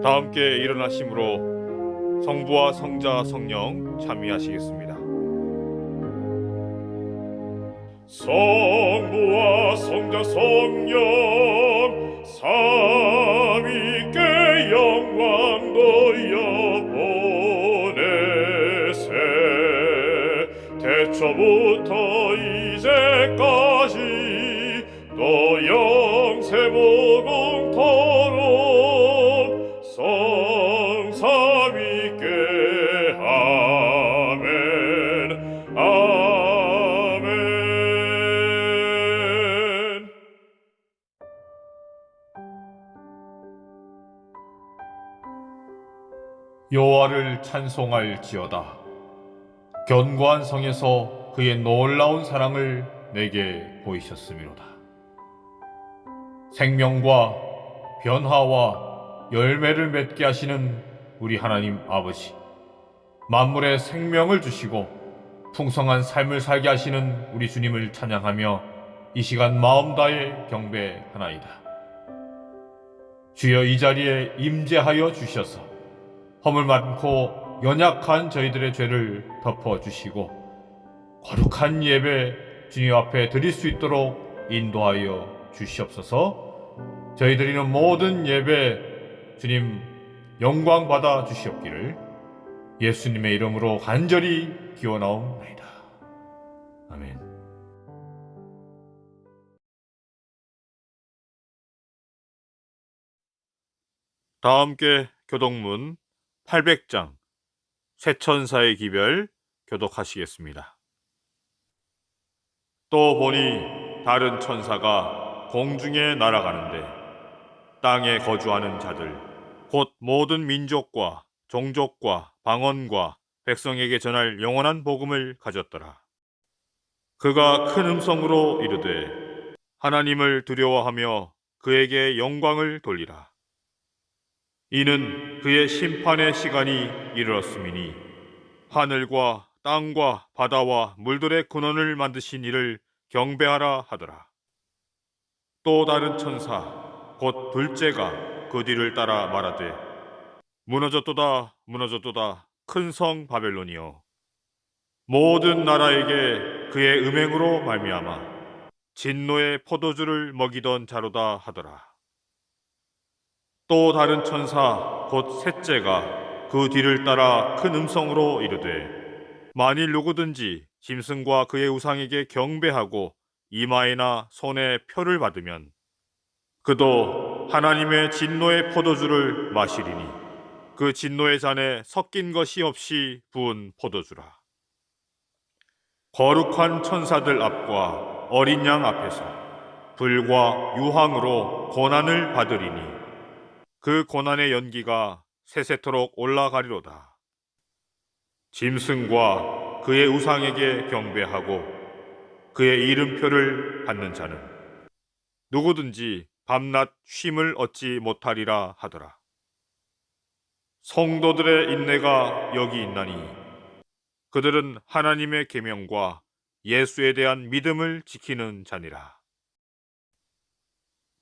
다 함께 일어나심으로 성부와 성자 성령 참여하시겠습니다. 성부와 성자 성령 삼위께 영광 돌려보내세. 태초부터 이제까지 또 영세무궁토록 성삼위께 아멘 아멘. 여호와를 찬송할지어다. 견고한 성에서 그의 놀라운 사랑을 내게 보이셨음이로다. 생명과 변화와 열매를 맺게 하시는 우리 하나님 아버지, 만물에 생명을 주시고 풍성한 삶을 살게 하시는 우리 주님을 찬양하며 이 시간 마음 다해 경배하나이다. 주여, 이 자리에 임재하여 주셔서 허물 많고 연약한 저희들의 죄를 덮어주시고 거룩한 예배 주님 앞에 드릴 수 있도록 인도하여 주시옵소서. 저희 드리는 모든 예배 주님 영광 받아 주시옵기를 예수님의 이름으로 간절히 기원하옵나이다. 아멘. 다 함께 교독문 800장 쇠천사의 기별 교독하시겠습니다. 또 보니 다른 천사가 공중에 날아가는데 땅에 거주하는 자들 곧 모든 민족과 종족과 방언과 백성에게 전할 영원한 복음을 가졌더라. 그가 큰 음성으로 이르되 하나님을 두려워하며 그에게 영광을 돌리라. 이는 그의 심판의 시간이 이르렀음이니 하늘과 땅과 바다와 물들의 근원을 만드신 이를 경배하라 하더라. 또 다른 천사 곧 둘째가 그 뒤를 따라 말하되 무너졌도다 무너졌도다 큰 성 바벨론이여, 모든 나라에게 그의 음행으로 말미암아 진노의 포도주를 먹이던 자로다 하더라. 또 다른 천사 곧 셋째가 그 뒤를 따라 큰 음성으로 이르되 만일 누구든지 짐승과 그의 우상에게 경배하고 이마에나 손에 표를 받으면 그도 하나님의 진노의 포도주를 마시리니 그 진노의 잔에 섞인 것이 없이 부은 포도주라. 거룩한 천사들 앞과 어린 양 앞에서 불과 유황으로 고난을 받으리니 그 고난의 연기가 세세토록 올라가리로다. 짐승과 그의 우상에게 경배하고 그의 이름표를 받는 자는 누구든지 밤낮 쉼을 얻지 못하리라 하더라. 성도들의 인내가 여기 있나니 그들은 하나님의 계명과 예수에 대한 믿음을 지키는 자니라.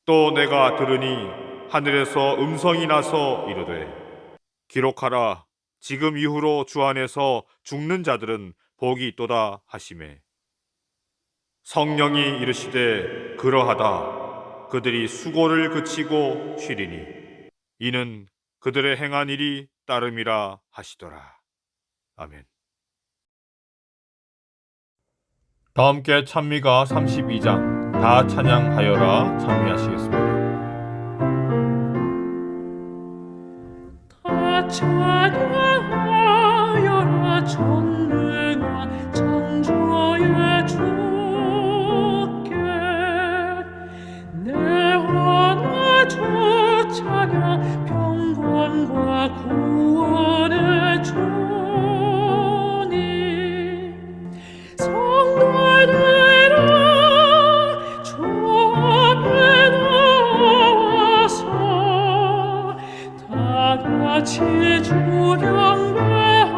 또 내가 들으니 하늘에서 음성이 나서 이르되 기록하라. 지금 이후로 주 안에서 죽는 자들은 복이 있도다 하시매 성령이 이르시되 그러하다. 그들이 수고를 그치고 쉬리니 이는 그들의 행한 일이 따름이라 하시더라. 아멘. 다 함께 찬미가 32장 다 찬양하여라 찬미하시겠습니다. 찬양하여라 전능한 창조의 주께 내 하나 주 찬양 평강과 구원의 주님 성도들아 주 앞에 나와서 다 같이 주 경배하세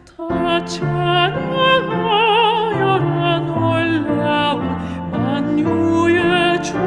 다 찬양하여라 놀라운 만유의 주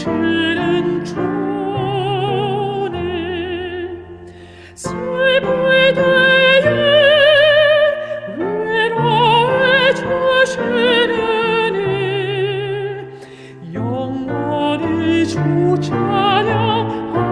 주는 주님 슬플 때에 위로해 주시는 이 영원히 주 찬양하라.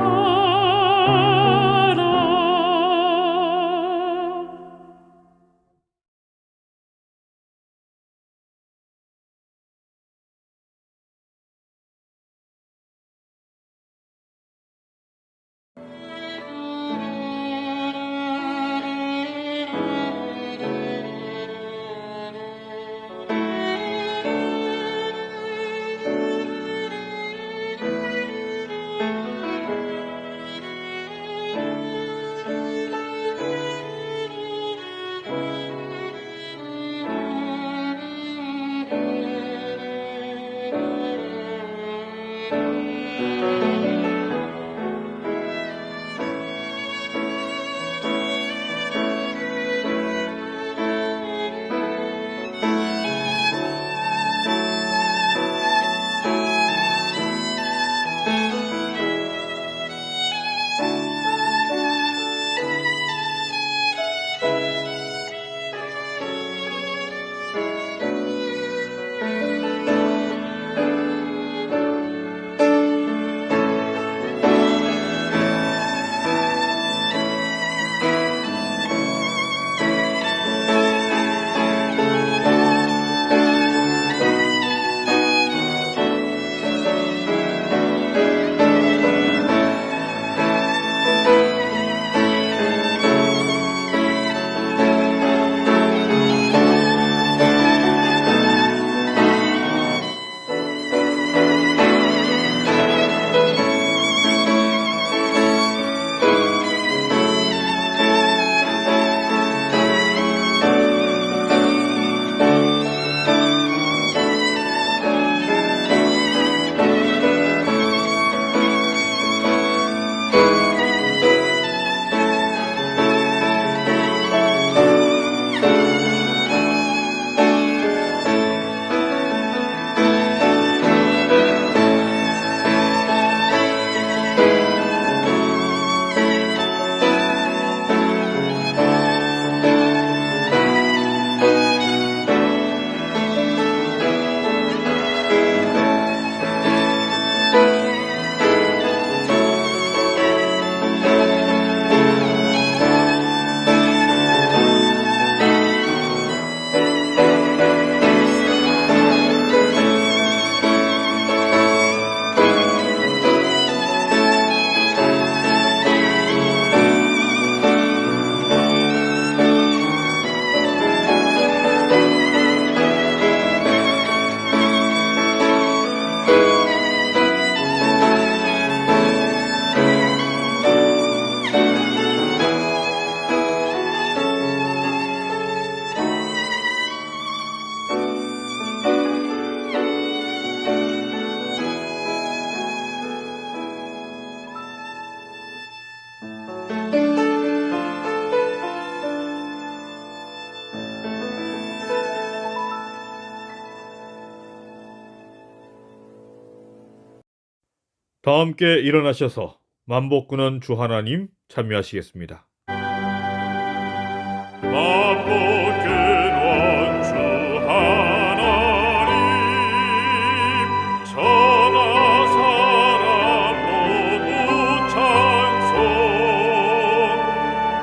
다 함께 일어나셔서 만복군은 주 하나님 참여하시겠습니다. 만복군은 주 하나님 천하 사람 모두 찬송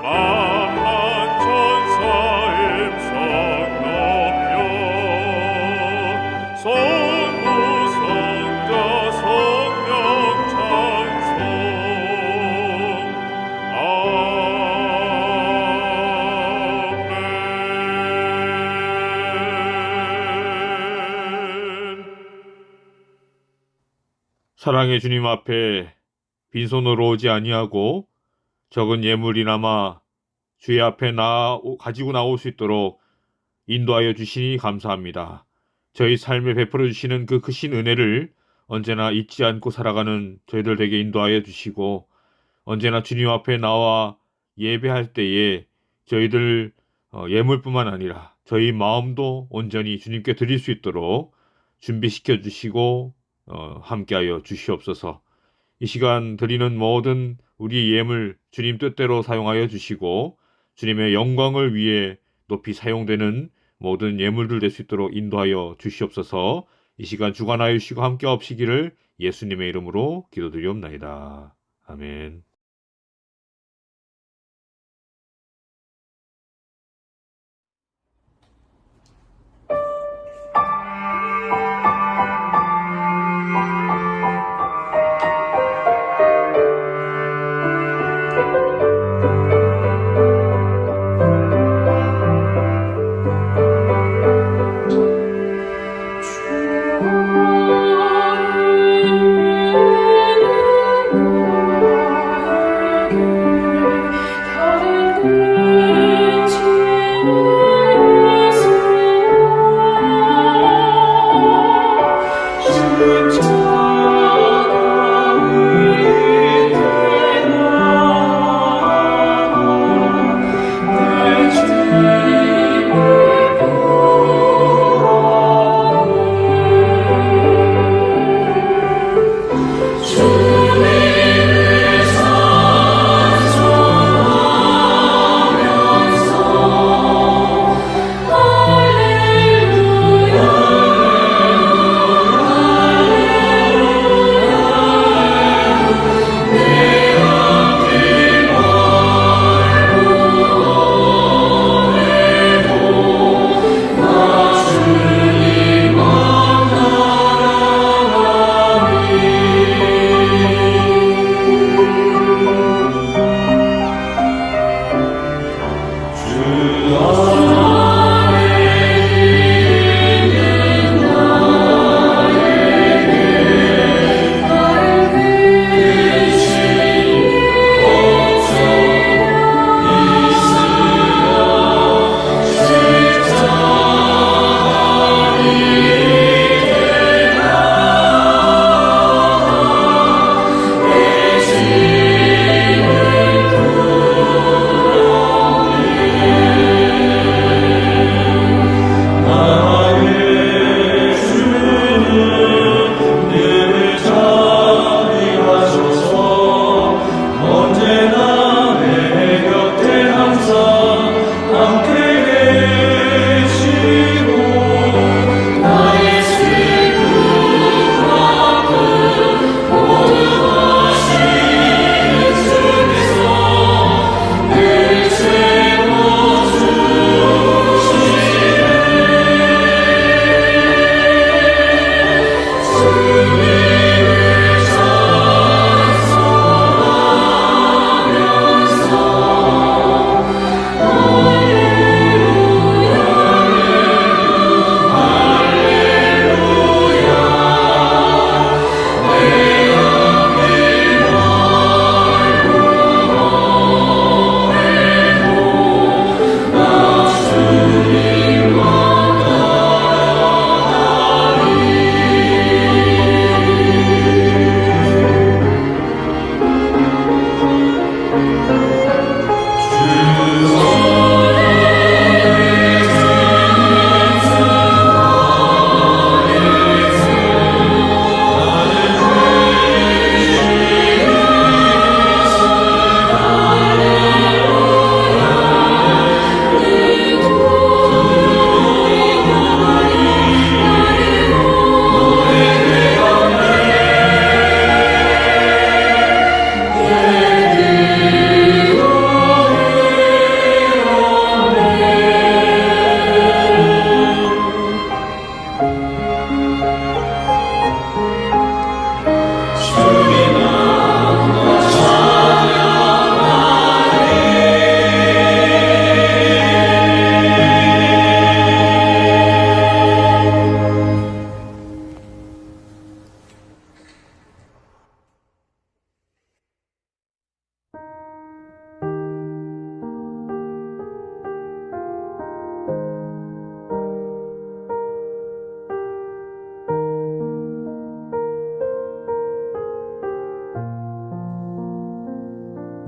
만만 천사 임성 높여 성부 성자 성령 찬송 아멘. 사랑의 주님 앞에 빈손으로 오지 아니하고 적은 예물이나마 주의 앞에 가지고 나올 수 있도록 인도하여 주시니 감사합니다. 저희 삶에 베풀어 주시는 그 크신 은혜를 언제나 잊지 않고 살아가는 저희들 되게 인도하여 주시고, 언제나 주님 앞에 나와 예배할 때에 저희들 예물뿐만 아니라 저희 마음도 온전히 주님께 드릴 수 있도록 준비시켜 주시고 함께하여 주시옵소서. 이 시간 드리는 모든 우리 예물 주님 뜻대로 사용하여 주시고 주님의 영광을 위해 높이 사용되는 모든 예물들 될 수 있도록 인도하여 주시옵소서. 이 시간 주관하여 주시고 함께 없이기를 예수님의 이름으로 기도드리옵나이다. 아멘.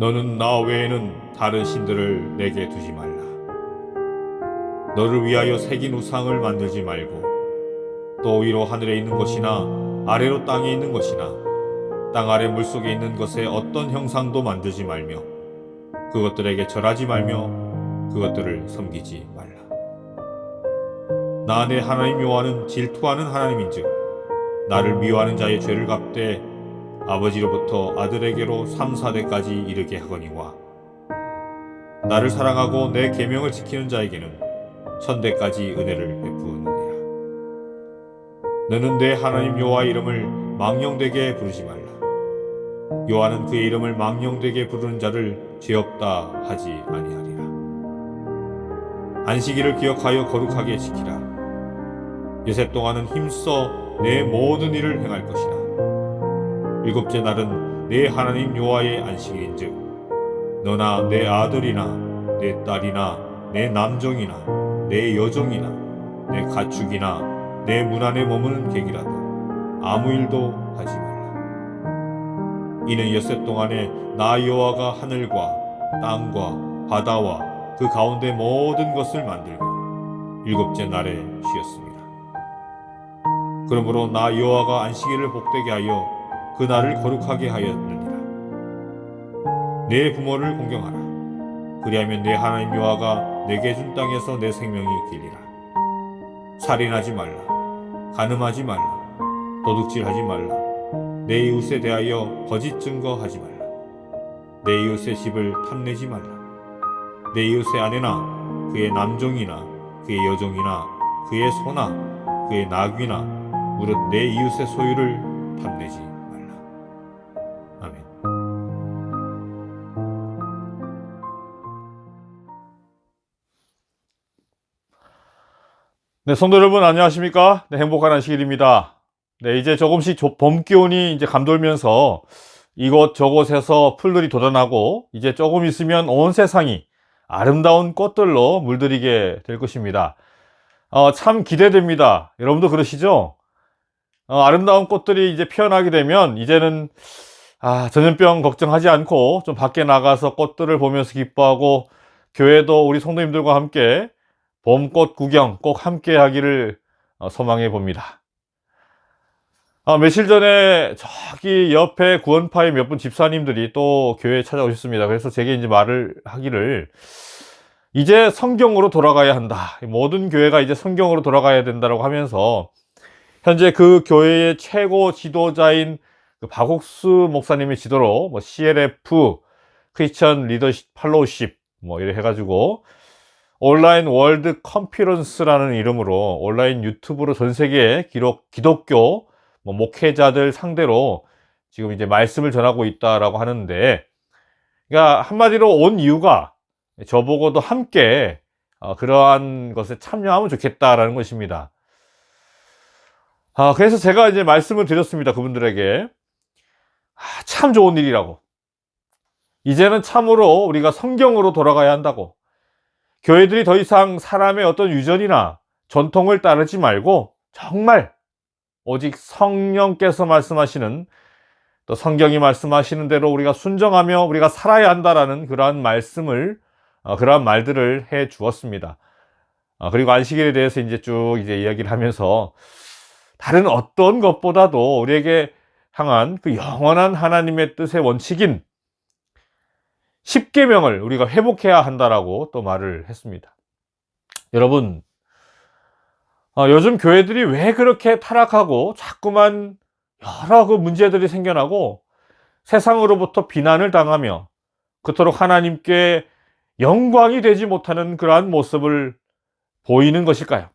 너는 나 외에는 다른 신들을 내게 두지 말라. 너를 위하여 새긴 우상을 만들지 말고 또 위로 하늘에 있는 것이나 아래로 땅에 있는 것이나 땅 아래 물속에 있는 것에 어떤 형상도 만들지 말며 그것들에게 절하지 말며 그것들을 섬기지 말라. 나 내 하나님 여호와는 질투하는 하나님인즉 나를 미워하는 자의 죄를 갚되 아버지로부터 아들에게로 3, 4대까지 이르게 하거니와 나를 사랑하고 내 계명을 지키는 자에게는 1000대까지 은혜를 베푸느니라. 너는 내 하나님 여호와의 이름을 망령되게 부르지 말라. 여호와는 그의 이름을 망령되게 부르는 자를 죄 없다 하지 아니하리라. 안식일을 기억하여 거룩하게 지키라. 요새 동안은 힘써 내 모든 일을 행할 것이라. 일곱째 날은 내 하나님 여호와의 안식일인즉 너나 내 아들이나 내 딸이나 내 남종이나 내 여종이나 내 가축이나 내 문 안에 머무는 객이라도 아무 일도 하지 말라. 이는 엿새 동안에 나 여호와가 하늘과 땅과 바다와 그 가운데 모든 것을 만들고 일곱째 날에 쉬었습니다. 그러므로 나 여호와가 안식일을 복되게 하여 그 날을 거룩하게 하였느니라. 내 부모를 공경하라. 그리하면 내 하나님 여호와가 내게 준 땅에서 내 생명이 길리라. 살인하지 말라. 간음하지 말라. 도둑질하지 말라. 내 이웃에 대하여 거짓 증거하지 말라. 내 이웃의 집을 탐내지 말라. 내 이웃의 아내나 그의 남종이나 그의 여종이나 그의 소나 그의 나귀나 무릇 내 이웃의 소유를 탐내지 말라. 아멘. 네, 성도 여러분 안녕하십니까? 네, 행복한 안식일입니다. 네, 이제 조금씩 봄 기온이 이제 감돌면서 이곳저곳에서 풀들이 돋아나고 이제 조금 있으면 온 세상이 아름다운 꽃들로 물들이게 될 것입니다. 참 기대됩니다. 여러분도 그러시죠? 아름다운 꽃들이 이제 피어나게 되면 이제는 전염병 걱정하지 않고 좀 밖에 나가서 꽃들을 보면서 기뻐하고 교회도 우리 성도님들과 함께 봄꽃 구경 꼭 함께 하기를 소망해 봅니다. 며칠 전에 저기 옆에 구원파의 몇 분 집사님들이 또 교회에 찾아오셨습니다. 그래서 제게 이제 말을 하기를 이제 성경으로 돌아가야 한다. 모든 교회가 이제 성경으로 돌아가야 된다고 하면서 현재 그 교회의 최고 지도자인 그 박옥수 목사님의 지도로 CLF 크리스천 리더십 팔로우십 이래 해가지고 온라인 월드 컨퍼런스라는 이름으로 온라인 유튜브로 전 세계 기독교 목회자들 상대로 지금 이제 말씀을 전하고 있다라고 하는데, 그러니까 한마디로 온 이유가 저보고도 함께 그러한 것에 참여하면 좋겠다라는 것입니다. 그래서 제가 이제 말씀을 드렸습니다. 그분들에게 참 좋은 일이라고. 이제는 참으로 우리가 성경으로 돌아가야 한다고. 교회들이 더 이상 사람의 어떤 유전이나 전통을 따르지 말고 정말 오직 성령께서 말씀하시는, 또 성경이 말씀하시는 대로 우리가 순종하며 우리가 살아야 한다라는 그러한 말씀을, 그러한 말들을 해 주었습니다. 그리고 안식일에 대해서 이제 쭉 이야기를 하면서 다른 어떤 것보다도 우리에게 향한 그 영원한 하나님의 뜻의 원칙인 10계명을 우리가 회복해야 한다라고 또 말을 했습니다. 여러분, 요즘 교회들이 왜 그렇게 타락하고 자꾸만 여러 그 문제들이 생겨나고 세상으로부터 비난을 당하며 그토록 하나님께 영광이 되지 못하는 그러한 모습을 보이는 것일까요?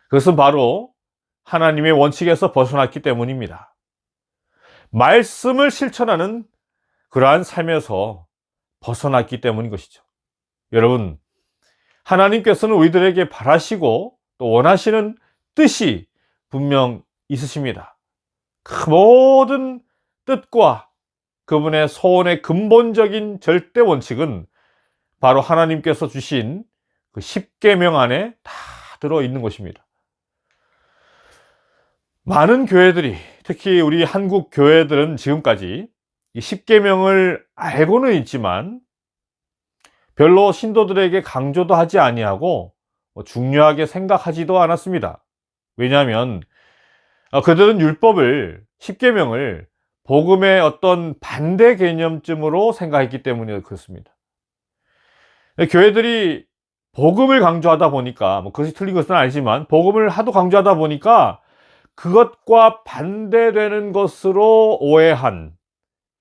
그것은 바로 하나님의 원칙에서 벗어났기 때문입니다. 말씀을 실천하는 그러한 삶에서 벗어났기 때문인 것이죠. 여러분, 하나님께서는 우리들에게 바라시고 또 원하시는 뜻이 분명 있으십니다. 그 모든 뜻과 그분의 소원의 근본적인 절대 원칙은 바로 하나님께서 주신 그 10계명 안에 다 들어있는 것입니다. 많은 교회들이, 특히 우리 한국 교회들은 지금까지 이 10계명을 알고는 있지만 별로 신도들에게 강조도 하지 아니하고 중요하게 생각하지도 않았습니다. 왜냐하면 그들은 율법을, 십계명을 복음의 어떤 반대 개념쯤으로 생각했기 때문에 그렇습니다. 교회들이 복음을 강조하다 보니까, 뭐 그것이 틀린 것은 아니지만 복음을 하도 강조하다 보니까 그것과 반대되는 것으로 오해한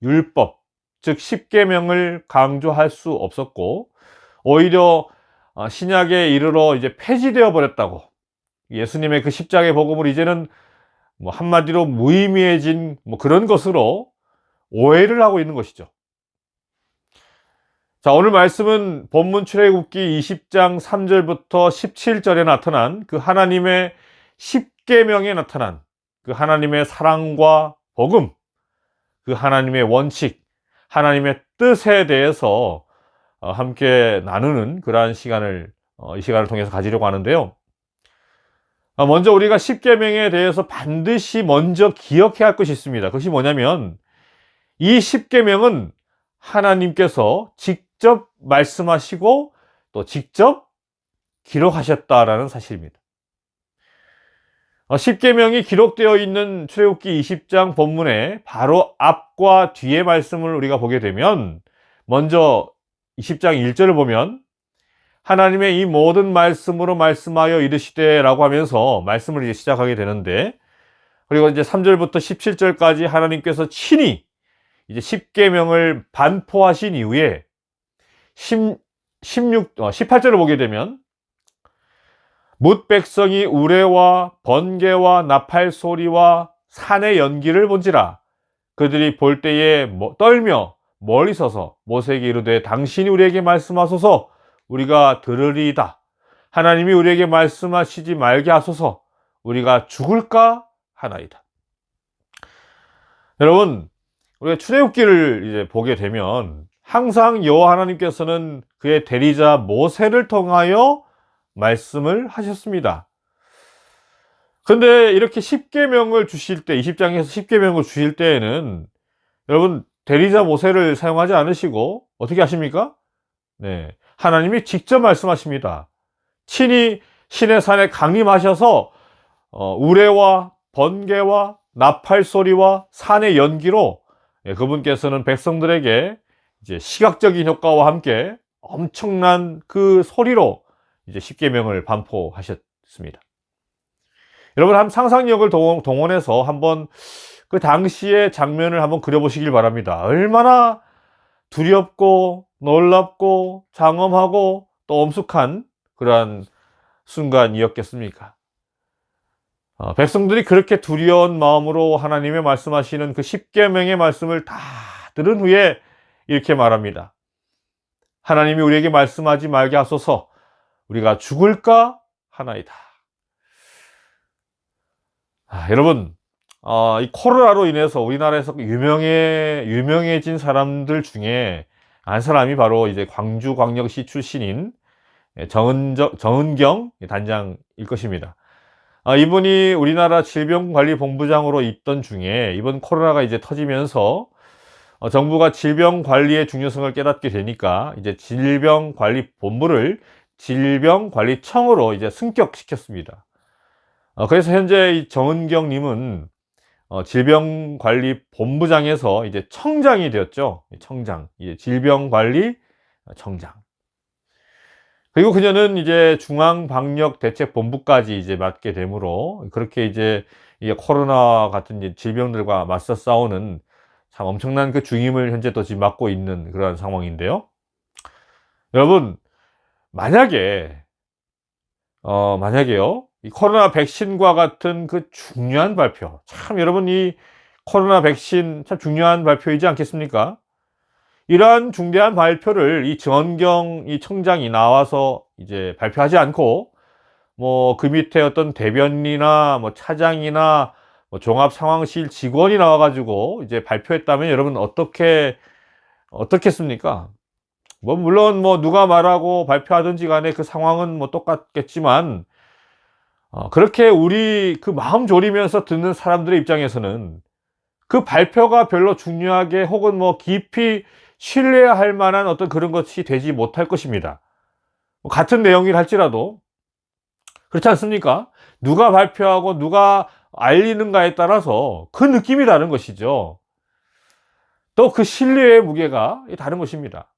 율법, 즉 십계명을 강조할 수 없었고, 오히려 신약에 이르러 이제 폐지되어 버렸다고, 예수님의 그 십자가의 복음을 이제는 뭐 한마디로 무의미해진 뭐 그런 것으로 오해를 하고 있는 것이죠. 자, 오늘 말씀은 본문 출애굽기 20장 3절부터 17절에 나타난 그 하나님의 십계명에 나타난 그 하나님의 사랑과 복음, 그 하나님의 원칙, 하나님의 뜻에 대해서 함께 나누는 그러한 시간을 이 시간을 통해서 가지려고 하는데요. 먼저 우리가 십계명에 대해서 반드시 먼저 기억해야 할 것이 있습니다. 그것이 뭐냐면 이 십계명은 하나님께서 직접 말씀하시고 또 직접 기록하셨다라는 사실입니다. 십계명이 기록되어 있는 출애굽기 20장 본문의 바로 앞과 뒤의 말씀을 우리가 보게 되면, 먼저 20장 1절을 보면 하나님의 이 모든 말씀으로 말씀하여 이르시되 라고 하면서 말씀을 이제 시작하게 되는데, 그리고 이제 3절부터 17절까지 하나님께서 친히 이제 십계명을 반포하신 이후에 18절을 보게 되면 뭇 백성이 우레와 번개와 나팔 소리와 산의 연기를 본지라 그들이 볼 때에 떨며 멀리 서서 모세에게 이르되 당신이 우리에게 말씀하소서 우리가 들으리이다. 하나님이 우리에게 말씀하시지 말게 하소서 우리가 죽을까 하나이다. 여러분, 우리가 출애굽기를 이제 보게 되면 항상 여호와 하나님께서는 그의 대리자 모세를 통하여 말씀을 하셨습니다. 그런데 이렇게 십계명을 주실 때, 20장에서 십계명을 주실 때에는 여러분 대리자 모세를 사용하지 않으시고 어떻게 하십니까? 네, 하나님이 직접 말씀하십니다. 친히 신의 산에 강림하셔서 우레와 번개와 나팔 소리와 산의 연기로 그분께서는 백성들에게 이제 시각적인 효과와 함께 엄청난 그 소리로 이제 십계명을 반포하셨습니다. 여러분, 한 상상력을 동원해서 한번 그 당시의 장면을 한번 그려보시길 바랍니다. 얼마나 두렵고 놀랍고 장엄하고 또 엄숙한 그러한 순간이었겠습니까? 백성들이 그렇게 두려운 마음으로 하나님의 말씀하시는 그 십계명의 말씀을 다 들은 후에 이렇게 말합니다. 하나님이 우리에게 말씀하지 말게 하소서 우리가 죽을까 하나이다. 여러분, 이 코로나로 인해서 우리나라에서 유명해진 사람들 중에 한 사람이 바로 이제 광주광역시 출신인 정은경 단장일 것입니다. 이분이 우리나라 질병관리본부장으로 있던 중에 이번 코로나가 이제 터지면서 정부가 질병관리의 중요성을 깨닫게 되니까 이제 질병관리본부를 질병관리청으로 이제 승격시켰습니다. 그래서 현재 이 정은경님은 질병관리본부장에서 이제 청장이 되었죠. 청장, 이제 질병관리청장. 그리고 그녀는 이제 중앙방역대책본부까지 이제 맡게 되므로 그렇게 이제 코로나 같은 이제 질병들과 맞서 싸우는 참 엄청난 그 중임을 현재 또 지금 맡고 있는 그런 상황인데요. 여러분, 만약에요, 이 코로나 백신과 같은 그 중요한 발표, 참 여러분 이 코로나 백신 참 중요한 발표이지 않겠습니까? 이러한 중대한 발표를 이 정은경 이 청장이 나와서 이제 발표하지 않고 뭐 그 밑에 어떤 대변인이나 뭐 차장이나 뭐 종합상황실 직원이 나와가지고 이제 발표했다면 여러분 어떻겠습니까? 뭐 물론 뭐 누가 말하고 발표하든지 간에 그 상황은 뭐 똑같겠지만 그렇게 우리 그 마음 졸이면서 듣는 사람들의 입장에서는 그 발표가 별로 중요하게 혹은 뭐 깊이 신뢰해야 할 만한 어떤 그런 것이 되지 못할 것입니다. 같은 내용이라 할지라도 그렇지 않습니까? 누가 발표하고 누가 알리는가에 따라서 그 느낌이 다른 것이죠. 또 그 신뢰의 무게가 다른 것입니다.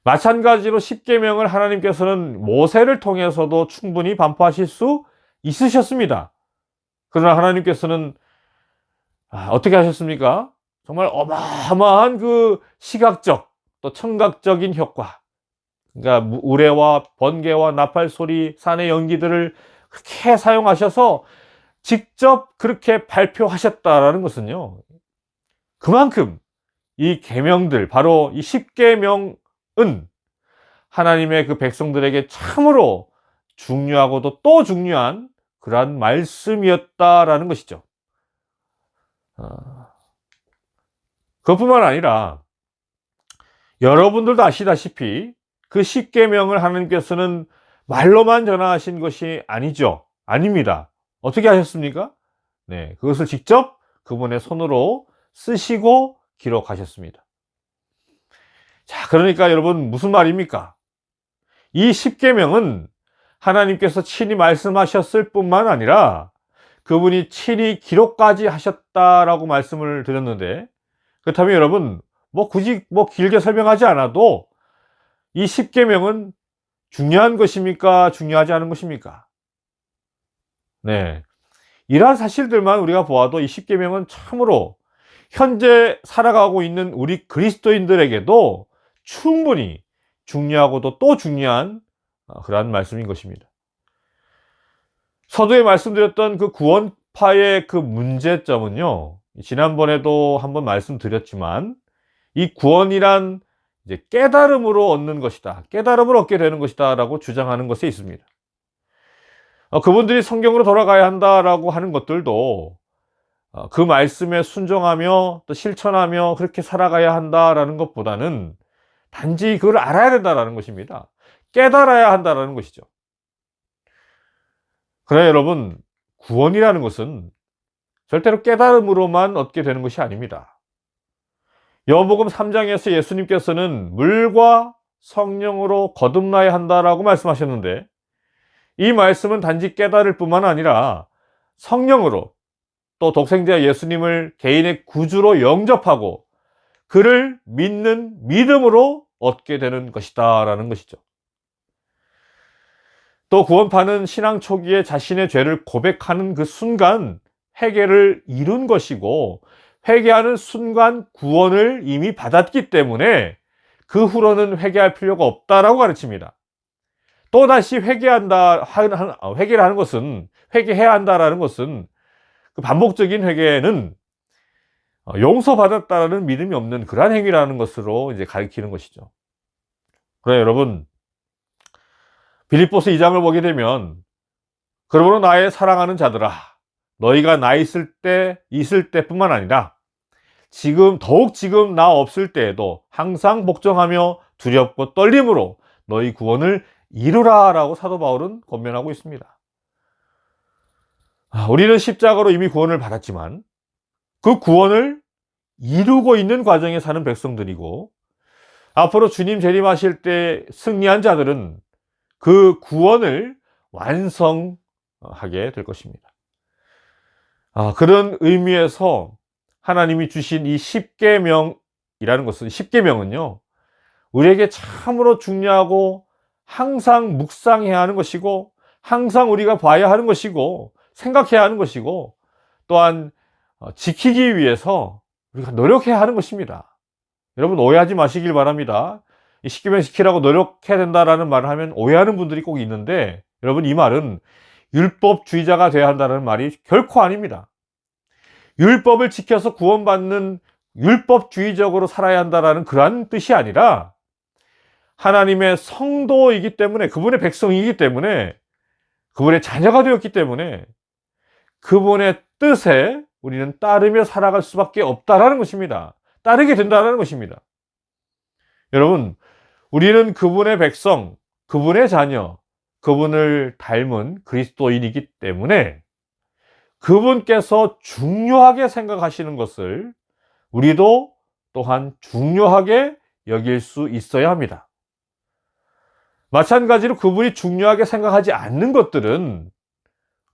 마찬가지로 십계명을 하나님께서는 모세를 통해서도 충분히 반포하실 수 있으셨습니다. 그러나 하나님께서는 어떻게 하셨습니까? 정말 어마어마한 그 시각적 또 청각적인 효과, 그러니까 우레와 번개와 나팔 소리, 산의 연기들을 그렇게 사용하셔서 직접 그렇게 발표하셨다라는 것은요, 그만큼 이 계명들, 바로 이 십계명은 하나님의 그 백성들에게 참으로 중요하고도 또 중요한 그러한 말씀이었다라는 것이죠. 그것뿐만 아니라 여러분들도 아시다시피 그 십계명을 하나님께서는 말로만 전하신 것이 아니죠. 아닙니다. 어떻게 하셨습니까? 네, 그것을 직접 그분의 손으로 쓰시고 기록하셨습니다. 자, 그러니까 여러분 무슨 말입니까? 이 십계명은 하나님께서 친히 말씀하셨을 뿐만 아니라 그분이 친히 기록까지 하셨다라고 말씀을 드렸는데, 그렇다면 여러분 굳이 길게 설명하지 않아도 이 십계명은 중요한 것입니까? 중요하지 않은 것입니까? 네, 이러한 사실들만 우리가 보아도 이 십계명은 참으로 현재 살아가고 있는 우리 그리스도인들에게도 충분히 중요하고도 또 중요한 그러한 말씀인 것입니다. 서두에 말씀드렸던 그 구원파의 그 문제점은요, 지난번에도 한번 말씀드렸지만, 이 구원이란 이제 깨달음으로 얻는 것이다, 깨달음을 얻게 되는 것이다 라고 주장하는 것에 있습니다. 그분들이 성경으로 돌아가야 한다라고 하는 것들도 그 말씀에 순종하며 또 실천하며 그렇게 살아가야 한다라는 것보다는 단지 그걸 알아야 된다라는 것입니다. 깨달아야 한다라는 것이죠. 그러나 여러분, 구원이라는 것은 절대로 깨달음으로만 얻게 되는 것이 아닙니다. 요한복음 3장에서 예수님께서는 물과 성령으로 거듭나야 한다라고 말씀하셨는데, 이 말씀은 단지 깨달을 뿐만 아니라 성령으로 또 독생자 예수님을 개인의 구주로 영접하고 그를 믿는 믿음으로 얻게 되는 것이다 라는 것이죠. 또 구원파는 신앙 초기에 자신의 죄를 고백하는 그 순간 회개를 이룬 것이고, 회개하는 순간 구원을 이미 받았기 때문에 그 후로는 회개할 필요가 없다라고 가르칩니다. 또다시 회개를 하는 것은, 회개해야 한다라는 것은, 그 반복적인 회개는 용서받았다라는 믿음이 없는 그러한 행위라는 것으로 이제 가리키는 것이죠. 그래 여러분, 빌립보서 2장을 보게 되면, 그러므로 나의 사랑하는 자들아, 너희가 나 있을 때뿐만 아니라 더욱 지금 나 없을 때에도 항상 복종하며 두렵고 떨림으로 너희 구원을 이루라 라고 사도 바울은 권면하고 있습니다. 우리는 십자가로 이미 구원을 받았지만 그 구원을 이루고 있는 과정에 사는 백성들이고, 앞으로 주님 재림하실 때 승리한 자들은 그 구원을 완성하게 될 것입니다. 그런 의미에서 하나님이 주신 이 십계명이라는 것은, 십계명은요, 우리에게 참으로 중요하고 항상 묵상해야 하는 것이고, 항상 우리가 봐야 하는 것이고, 생각해야 하는 것이고, 또한 지키기 위해서 우리가 노력해야 하는 것입니다. 여러분 오해하지 마시길 바랍니다. 이 십계명 지키라고 노력해야 된다라는 말을 하면 오해하는 분들이 꼭 있는데, 여러분 이 말은 율법주의자가 되어야 한다는 말이 결코 아닙니다. 율법을 지켜서 구원받는, 율법주의적으로 살아야 한다라는 그러한 뜻이 아니라, 하나님의 성도이기 때문에, 그분의 백성이기 때문에, 그분의 자녀가 되었기 때문에 그분의 뜻에 우리는 따르며 살아갈 수밖에 없다라는 것입니다. 따르게 된다는 것입니다. 여러분, 우리는 그분의 백성, 그분의 자녀, 그분을 닮은 그리스도인이기 때문에 그분께서 중요하게 생각하시는 것을 우리도 또한 중요하게 여길 수 있어야 합니다. 마찬가지로 그분이 중요하게 생각하지 않는 것들은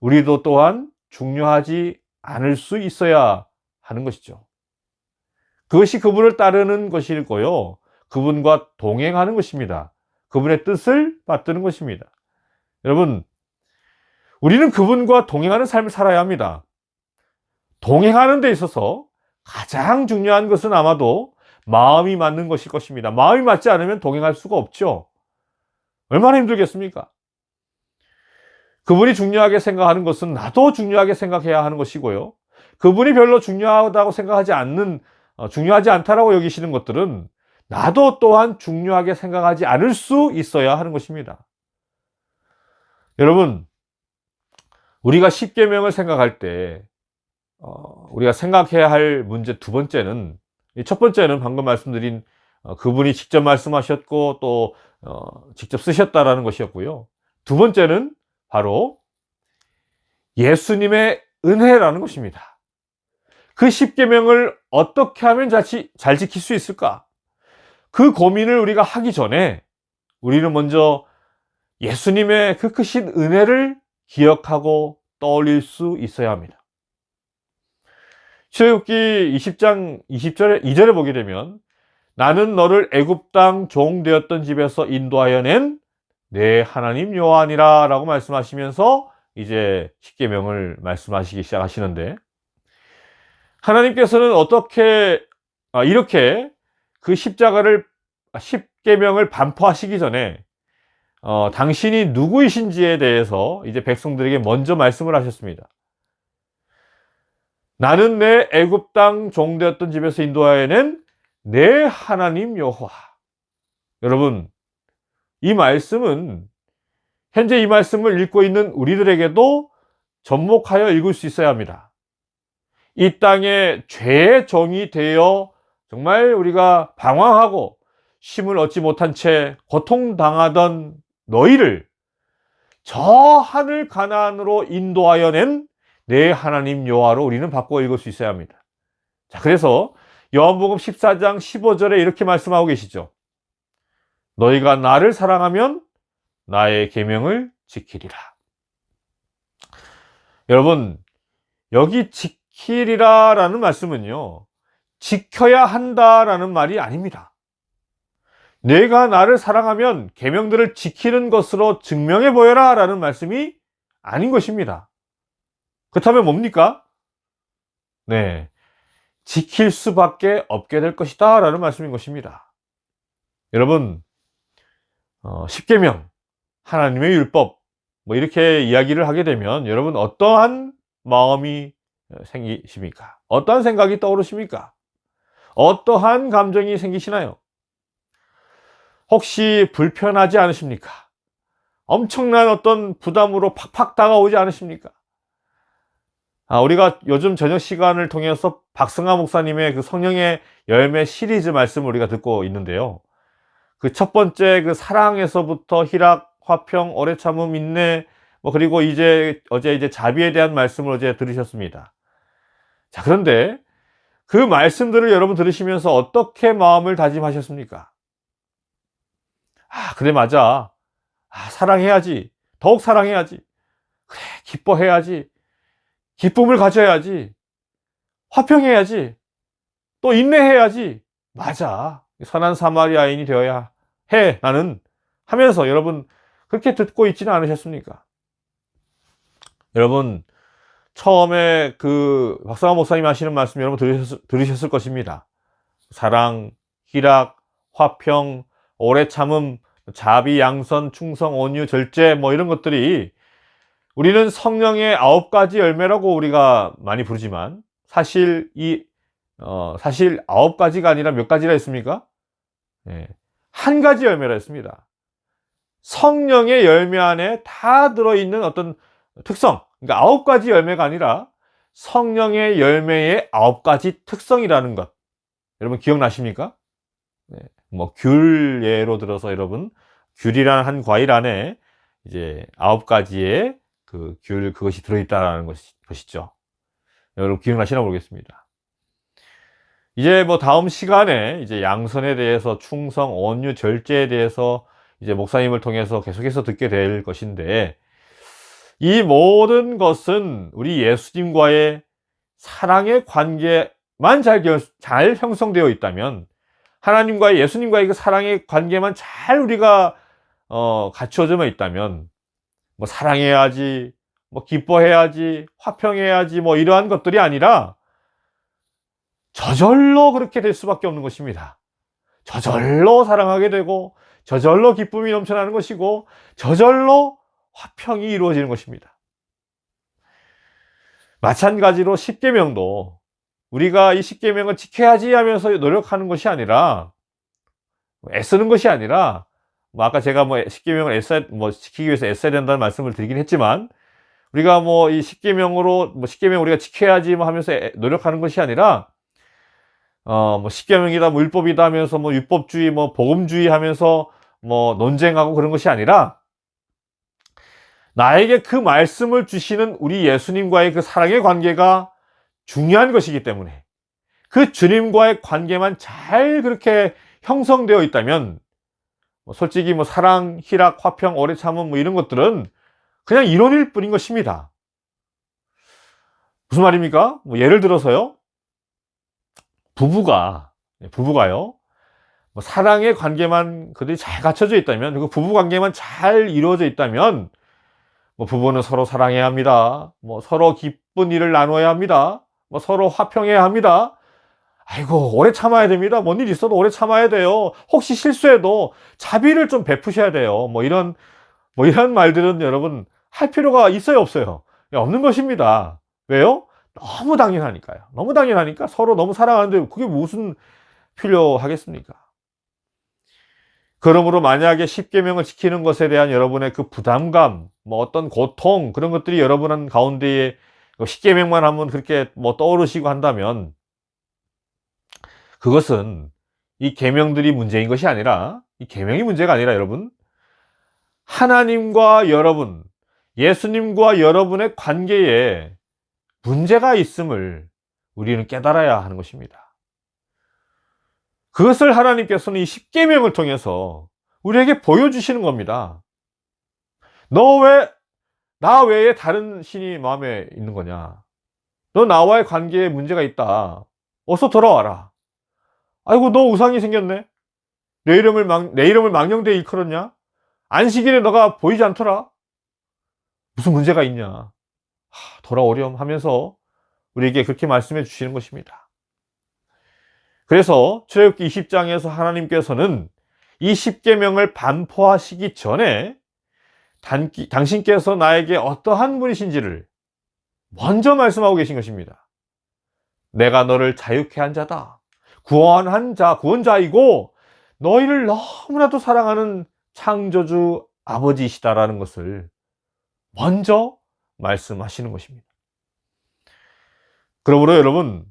우리도 또한 중요하지 않을 수 있어야 하는 것이죠. 그것이 그분을 따르는 것이고요. 그분과 동행하는 것입니다. 그분의 뜻을 받드는 것입니다. 여러분, 우리는 그분과 동행하는 삶을 살아야 합니다. 동행하는 데 있어서 가장 중요한 것은 아마도 마음이 맞는 것일 것입니다. 마음이 맞지 않으면 동행할 수가 없죠. 얼마나 힘들겠습니까? 그분이 중요하게 생각하는 것은 나도 중요하게 생각해야 하는 것이고요. 그분이 별로 중요하다고 생각하지 않는, 중요하지 않다라고 여기시는 것들은 나도 또한 중요하게 생각하지 않을 수 있어야 하는 것입니다. 여러분, 우리가 십계명을 생각할 때 우리가 생각해야 할 문제 두 번째는, 첫 번째는 방금 말씀드린 그분이 직접 말씀하셨고 또 직접 쓰셨다라는 것이었고요. 두 번째는 바로 예수님의 은혜라는 것입니다. 그 십계명을 어떻게 하면 잘 지킬 수 있을까? 그 고민을 우리가 하기 전에 우리는 먼저 예수님의 그 크신 은혜를 기억하고 떠올릴 수 있어야 합니다. 출애굽기 20장 20절에 2절에 보게 되면 나는 너를 애굽 땅 종 되었던 집에서 인도하여 낸 내 하나님 여호와니라 라고 말씀하시면서 이제 십계명을 말씀하시기 시작하시는데, 하나님께서는 이렇게 그 십계명을 반포하시기 전에 당신이 누구이신지에 대해서 이제 백성들에게 먼저 말씀을 하셨습니다. 나는 내 애굽 땅 종 되었던 집에서 인도하여 낸 내 하나님 여호와. 여러분, 이 말씀은 현재 이 말씀을 읽고 있는 우리들에게도 접목하여 읽을 수 있어야 합니다. 이 땅에 죄의 종이 되어 정말 우리가 방황하고 쉼을 얻지 못한 채 고통당하던 너희를 저 하늘 가나안으로 인도하여 낸 내 하나님 여호와로 우리는 바꿔 읽을 수 있어야 합니다. 자, 그래서 요한복음 14장 15절에 이렇게 말씀하고 계시죠. 너희가 나를 사랑하면 나의 계명을 지키리라. 여러분, 여기 지키리라 라는 말씀은요, 지켜야 한다라는 말이 아닙니다. 내가 나를 사랑하면 계명들을 지키는 것으로 증명해 보여라 라는 말씀이 아닌 것입니다. 그렇다면 뭡니까? 네, 지킬 수밖에 없게 될 것이다 라는 말씀인 것입니다. 여러분, 십계명, 하나님의 율법, 뭐 이렇게 이야기를 하게 되면 여러분 어떠한 마음이 생기십니까? 어떠한 생각이 떠오르십니까? 어떠한 감정이 생기시나요? 혹시 불편하지 않으십니까? 엄청난 어떤 부담으로 팍팍 다가오지 않으십니까? 우리가 요즘 저녁 시간을 통해서 박승하 목사님의 그 성령의 열매 시리즈 말씀을 우리가 듣고 있는데요. 그 첫 번째 그 사랑에서부터 희락, 화평, 오래 참음, 인내, 그리고 어제 이제 자비에 대한 말씀을 어제 들으셨습니다. 자, 그런데 그 말씀들을 여러분 들으시면서 어떻게 마음을 다짐하셨습니까? 그래, 맞아. 사랑해야지. 더욱 사랑해야지. 그래, 기뻐해야지. 기쁨을 가져야지. 화평해야지. 또 인내해야지. 맞아. 선한 사마리아인이 되어야 해. 나는 하면서 여러분 그렇게 듣고 있지는 않으셨습니까? 여러분, 처음에 그 박상환 목사님 하시는 말씀 여러분 들으셨을 것입니다. 사랑, 희락, 화평, 오래 참음, 자비, 양선, 충성, 온유, 절제, 이런 것들이 우리는 성령의 9가지 열매라고 우리가 많이 부르지만 사실 9가지가 아니라 몇 가지라 했습니까? 한 가지 열매라 했습니다. 성령의 열매 안에 다 들어있는 어떤 특성, 그러니까 9가지 열매가 아니라 성령의 열매의 9가지 특성이라는 것, 여러분 기억나십니까? 귤 예로 들어서 여러분, 귤이라는 한 과일 안에 이제 9가지의 그것이 들어있다라는 것이죠. 여러분 기억나시나 모르겠습니다. 이제 다음 시간에 이제 양선에 대해서, 충성, 온유, 절제에 대해서 이제 목사님을 통해서 계속해서 듣게 될 것인데, 이 모든 것은 우리 예수님과의 사랑의 관계만 잘 형성되어 있다면, 하나님과의, 예수님과의 그 사랑의 관계만 잘 우리가 갖춰져 있다면, 뭐 사랑해야지, 뭐 기뻐해야지, 화평해야지, 뭐 이러한 것들이 아니라 저절로 그렇게 될 수밖에 없는 것입니다. 저절로 사랑하게 되고, 저절로 기쁨이 넘쳐나는 것이고, 저절로 화평이 이루어지는 것입니다. 마찬가지로 십계명도 우리가 이 십계명을 지켜야지 하면서 노력하는 것이 아니라, 애쓰는 것이 아니라, 뭐 아까 제가 뭐 십계명을 지키기 위해서 애써야 된다는 말씀을 드리긴 했지만, 우리가 뭐 이 십계명으로 뭐 십계명 우리가 지켜야지 뭐 하면서 노력하는 것이 아니라, 뭐 십계명이다, 뭐 율법이다 하면서 뭐 율법주의, 뭐 복음주의 하면서 뭐 논쟁하고 그런 것이 아니라, 나에게 그 말씀을 주시는 우리 예수님과의 그 사랑의 관계가 중요한 것이기 때문에, 그 주님과의 관계만 잘 그렇게 형성되어 있다면, 뭐 솔직히 뭐 사랑, 희락, 화평, 오래 참음 뭐 이런 것들은 그냥 이론일 뿐인 것입니다. 무슨 말입니까? 뭐 예를 들어서요, 부부가요, 뭐 사랑의 관계만 그들이 잘 갖춰져 있다면, 그리고 부부 관계만 잘 이루어져 있다면, 뭐 부부는 서로 사랑해야 합니다. 뭐 서로 기쁜 일을 나눠야 합니다. 뭐 서로 화평해야 합니다. 아이고, 오래 참아야 됩니다. 뭔 일 있어도 오래 참아야 돼요. 혹시 실수해도 자비를 좀 베푸셔야 돼요. 뭐 이런 말들은 여러분 할 필요가 있어요, 없어요? 없는 것입니다. 왜요? 너무 당연하니까요. 너무 당연하니까, 서로 너무 사랑하는데 그게 무슨 필요하겠습니까? 그러므로 만약에 십계명을 지키는 것에 대한 여러분의 그 부담감, 뭐 어떤 고통, 그런 것들이 여러분 가운데에 십계명만 하면 그렇게 뭐 떠오르시고 한다면, 그것은 이 계명들이 문제인 것이 아니라, 이 계명이 문제가 아니라 여러분, 하나님과 여러분, 예수님과 여러분의 관계에 문제가 있음을 우리는 깨달아야 하는 것입니다. 그것을 하나님께서는 이 십계명을 통해서 우리에게 보여주시는 겁니다. 나 외에 다른 신이 마음에 있는 거냐? 너 나와의 관계에 문제가 있다. 어서 돌아와라. 아이고, 너 우상이 생겼네. 내 이름을 망령되이 일컬었냐? 안식일에 너가 보이지 않더라. 무슨 문제가 있냐? 돌아오렴 하면서 우리에게 그렇게 말씀해 주시는 것입니다. 그래서 출애굽기 20장에서 하나님께서는 이 십계명을 반포하시기 전에 당신께서 나에게 어떠한 분이신지를 먼저 말씀하고 계신 것입니다. 내가 너를 자유케 한 자다. 구원자이고 너희를 너무나도 사랑하는 창조주 아버지이시다라는 것을 먼저 말씀하시는 것입니다. 그러므로 여러분,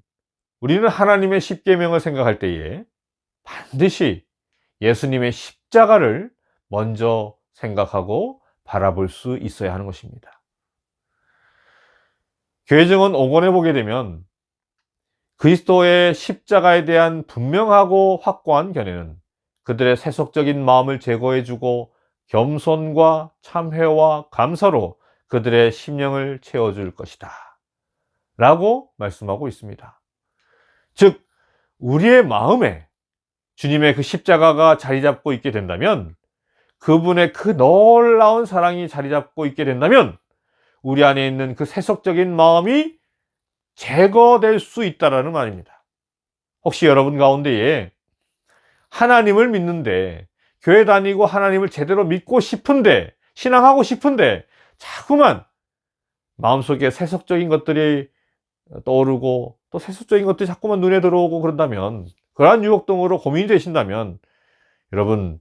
우리는 하나님의 십계명을 생각할 때에 반드시 예수님의 십자가를 먼저 생각하고 바라볼 수 있어야 하는 것입니다. 교회증언 5권에 보게 되면 그리스도의 십자가에 대한 분명하고 확고한 견해는 그들의 세속적인 마음을 제거해주고 겸손과 참회와 감사로 그들의 심령을 채워줄 것이다 라고 말씀하고 있습니다. 즉, 우리의 마음에 주님의 그 십자가가 자리 잡고 있게 된다면, 그분의 그 놀라운 사랑이 자리 잡고 있게 된다면, 우리 안에 있는 그 세속적인 마음이 제거될 수 있다라는 말입니다. 혹시 여러분 가운데에 하나님을 믿는데, 교회 다니고 하나님을 제대로 믿고 싶은데, 신앙하고 싶은데 자꾸만 마음속에 세속적인 것들이 떠오르고 또 세속적인 것들이 자꾸만 눈에 들어오고 그런다면, 그러한 유혹 등으로 고민이 되신다면, 여러분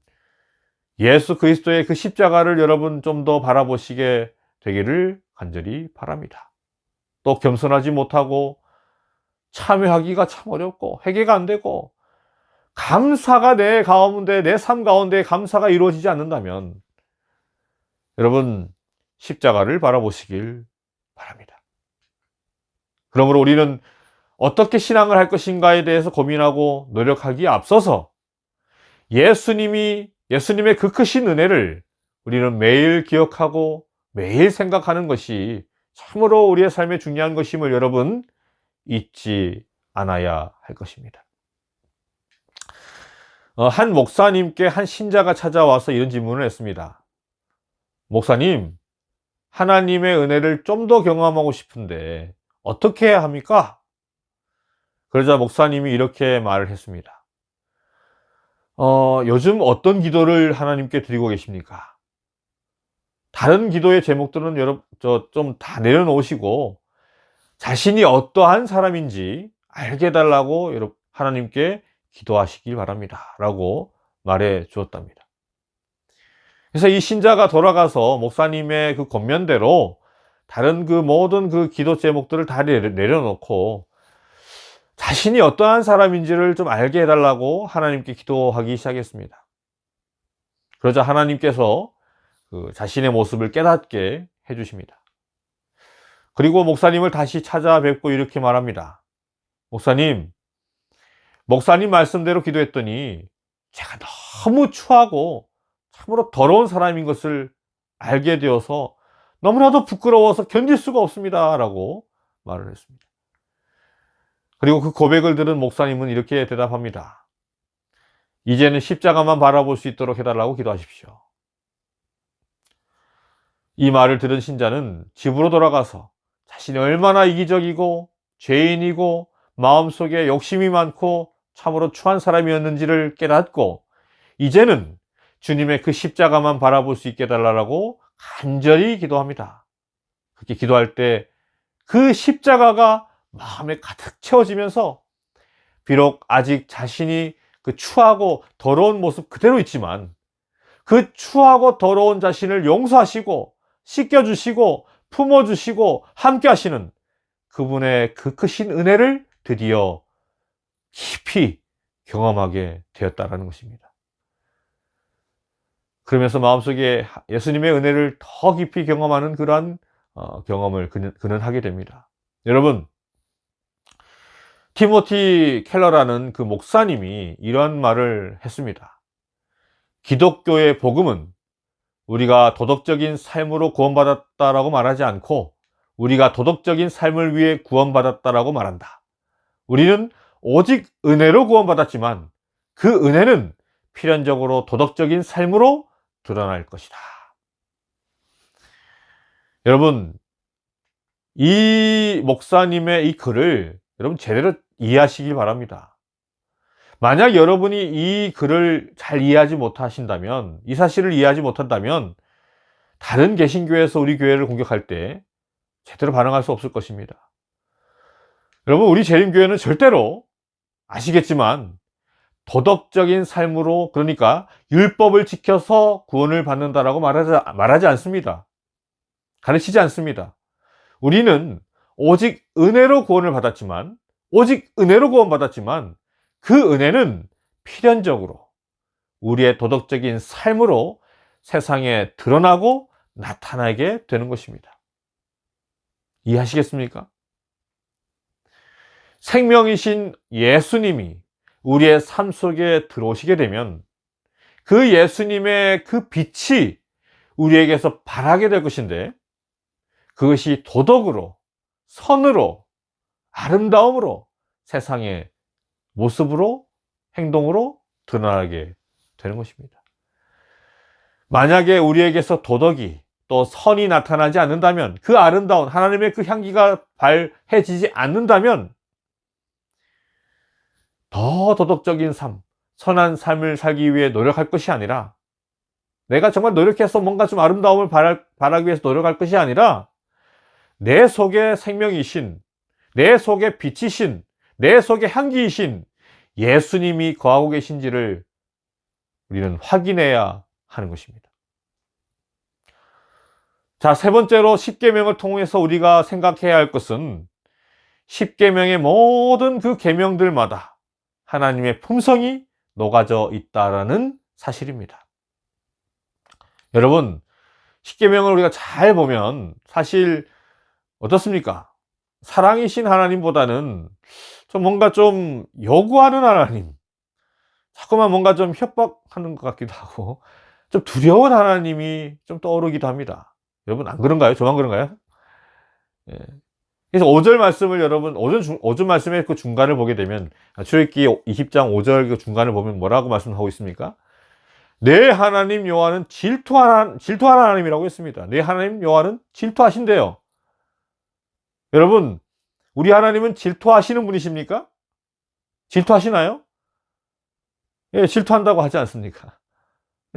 예수 그리스도의 그 십자가를 여러분 좀 더 바라보시게 되기를 간절히 바랍니다. 또 겸손하지 못하고 참여하기가 참 어렵고 회개가 안 되고 감사가 내 가운데, 내 삶 가운데 감사가 이루어지지 않는다면, 여러분 십자가를 바라보시길 바랍니다. 그러므로 우리는 어떻게 신앙을 할 것인가에 대해서 고민하고 노력하기에 앞서서 예수님의 그 크신 은혜를 우리는 매일 기억하고 매일 생각하는 것이 참으로 우리의 삶에 중요한 것임을 여러분 잊지 않아야 할 것입니다. 한 목사님께 한 신자가 찾아와서 이런 질문을 했습니다. 목사님, 하나님의 은혜를 좀 더 경험하고 싶은데 어떻게 해야 합니까? 그러자 목사님이 이렇게 말을 했습니다. 요즘 어떤 기도를 하나님께 드리고 계십니까? 다른 기도의 제목들은 좀 다 내려놓으시고 자신이 어떠한 사람인지 알게 해달라고 하나님께 기도하시길 바랍니다. 라고 말해 주었답니다. 그래서 이 신자가 돌아가서 목사님의 그 권면대로 다른 그 모든 그 기도 제목들을 다 내려놓고 자신이 어떠한 사람인지를 좀 알게 해달라고 하나님께 기도하기 시작했습니다. 그러자 하나님께서 그 자신의 모습을 깨닫게 해주십니다. 그리고 목사님을 다시 찾아뵙고 이렇게 말합니다. 목사님 말씀대로 기도했더니 제가 너무 추하고 참으로 더러운 사람인 것을 알게 되어서 너무나도 부끄러워서 견딜 수가 없습니다. 라고 말을 했습니다. 그리고 그 고백을 들은 목사님은 이렇게 대답합니다. 이제는 십자가만 바라볼 수 있도록 해달라고 기도하십시오. 이 말을 들은 신자는 집으로 돌아가서 자신이 얼마나 이기적이고 죄인이고 마음속에 욕심이 많고 참으로 추한 사람이었는지를 깨닫고 이제는 주님의 그 십자가만 바라볼 수 있게 해달라고 간절히 기도합니다. 그렇게 기도할 때 그 십자가가 마음에 가득 채워지면서 비록 아직 자신이 그 추하고 더러운 모습 그대로 있지만 그 추하고 더러운 자신을 용서하시고 씻겨주시고 품어주시고 함께 하시는 그분의 그 크신 은혜를 드디어 깊이 경험하게 되었다는 것입니다. 그러면서 마음속에 예수님의 은혜를 더 깊이 경험하는 그러한 경험을 그는 하게 됩니다. 여러분, 티모티 켈러라는 그 목사님이 이런 말을 했습니다. 기독교의 복음은 우리가 도덕적인 삶으로 구원받았다라고 말하지 않고 우리가 도덕적인 삶을 위해 구원받았다라고 말한다. 우리는 오직 은혜로 구원받았지만 그 은혜는 필연적으로 도덕적인 삶으로 드러날 것이다. 여러분, 이 목사님의 이 글을 여러분 제대로 이해하시기 바랍니다. 만약 여러분이 이 글을 잘 이해하지 못하신다면, 이 사실을 이해하지 못한다면 다른 개신교에서 우리 교회를 공격할 때 제대로 반응할 수 없을 것입니다. 여러분, 우리 재림교회는 절대로 아시겠지만 도덕적인 삶으로, 그러니까 율법을 지켜서 구원을 받는다라고 말하지 않습니다. 가르치지 않습니다. 우리는 오직 은혜로 구원을 받았지만, 오직 은혜로 구원받았지만 그 은혜는 필연적으로 우리의 도덕적인 삶으로 세상에 드러나고 나타나게 되는 것입니다. 이해하시겠습니까? 생명이신 예수님이 우리의 삶 속에 들어오시게 되면 그 예수님의 그 빛이 우리에게서 발하게 될 것인데 그것이 도덕으로, 선으로, 아름다움으로 세상의 모습으로, 행동으로 드러나게 되는 것입니다. 만약에 우리에게서 도덕이 또 선이 나타나지 않는다면, 그 아름다운 하나님의 그 향기가 발해지지 않는다면 더 도덕적인 삶, 선한 삶을 살기 위해 노력할 것이 아니라, 내가 정말 노력해서 뭔가 좀 아름다움을 바라기 위해서 노력할 것이 아니라 내 속에 생명이신, 내 속에 빛이신, 내 속에 향기이신 예수님이 거하고 계신지를 우리는 확인해야 하는 것입니다. 자, 세 번째로 십계명을 통해서 우리가 생각해야 할 것은 십계명의 모든 그 계명들마다 하나님의 품성이 녹아져 있다라는 사실입니다. 여러분, 십계명을 우리가 잘 보면 사실 어떻습니까? 사랑이신 하나님보다는 좀 뭔가 좀 요구하는 하나님, 자꾸만 뭔가 좀 협박하는 것 같기도 하고 좀 두려운 하나님이 좀 떠오르기도 합니다. 여러분 안 그런가요? 저만 그런가요? 예. 그래서 5절 말씀을 여러분 5절 말씀의 그 중간을 보게 되면 출애굽기 20장 5절 그 중간을 보면 뭐라고 말씀하고 있습니까? 내 하나님 여호와는 질투하는 하나님이라고 했습니다. 내 하나님 여호와는 질투하신대요. 여러분, 우리 하나님은 질투하시는 분이십니까? 질투하시나요? 예, 질투한다고 하지 않습니까?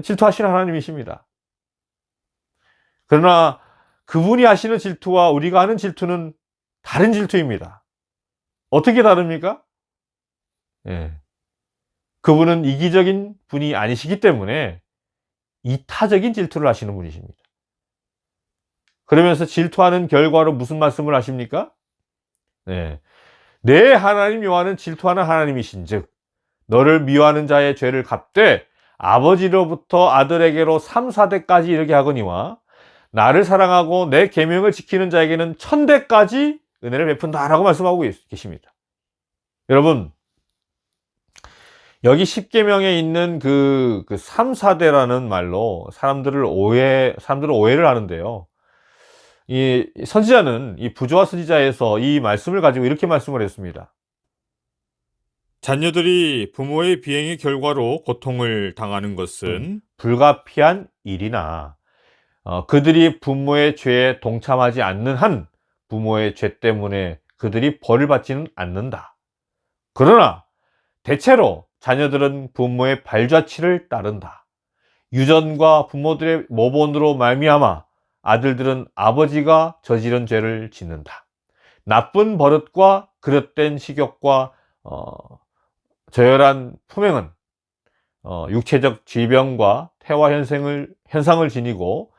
질투하시는 하나님이십니다. 그러나 그분이 하시는 질투와 우리가 하는 질투는 다른 질투입니다. 어떻게 다릅니까? 예. 그분은 이기적인 분이 아니시기 때문에 이타적인 질투를 하시는 분이십니다. 그러면서 질투하는 결과로 무슨 말씀을 하십니까? 네. 내 하나님 여호와는 질투하는 하나님이신즉 너를 미워하는 자의 죄를 갚되 아버지로부터 아들에게로 3, 4대까지 이르게 하거니와 나를 사랑하고 내 계명을 지키는 자에게는 1000대까지 은혜를 베푼다라고 말씀하고 계십니다. 여러분, 여기 10계명에 있는 그 3, 4대라는 말로 사람들은 오해를 하는데요. 이 선지자는 이 부조와 선지자에서 이 말씀을 가지고 이렇게 말씀을 했습니다. 자녀들이 부모의 비행의 결과로 고통을 당하는 것은 불가피한 일이나 그들이 부모의 죄에 동참하지 않는 한 부모의 죄 때문에 그들이 벌을 받지는 않는다. 그러나 대체로 자녀들은 부모의 발자취를 따른다. 유전과 부모들의 모본으로 말미암아 아들들은 아버지가 저지른 죄를 짓는다. 나쁜 버릇과 그릇된 식욕과 저열한 품행은 육체적 질병과 태화 현상을 지니고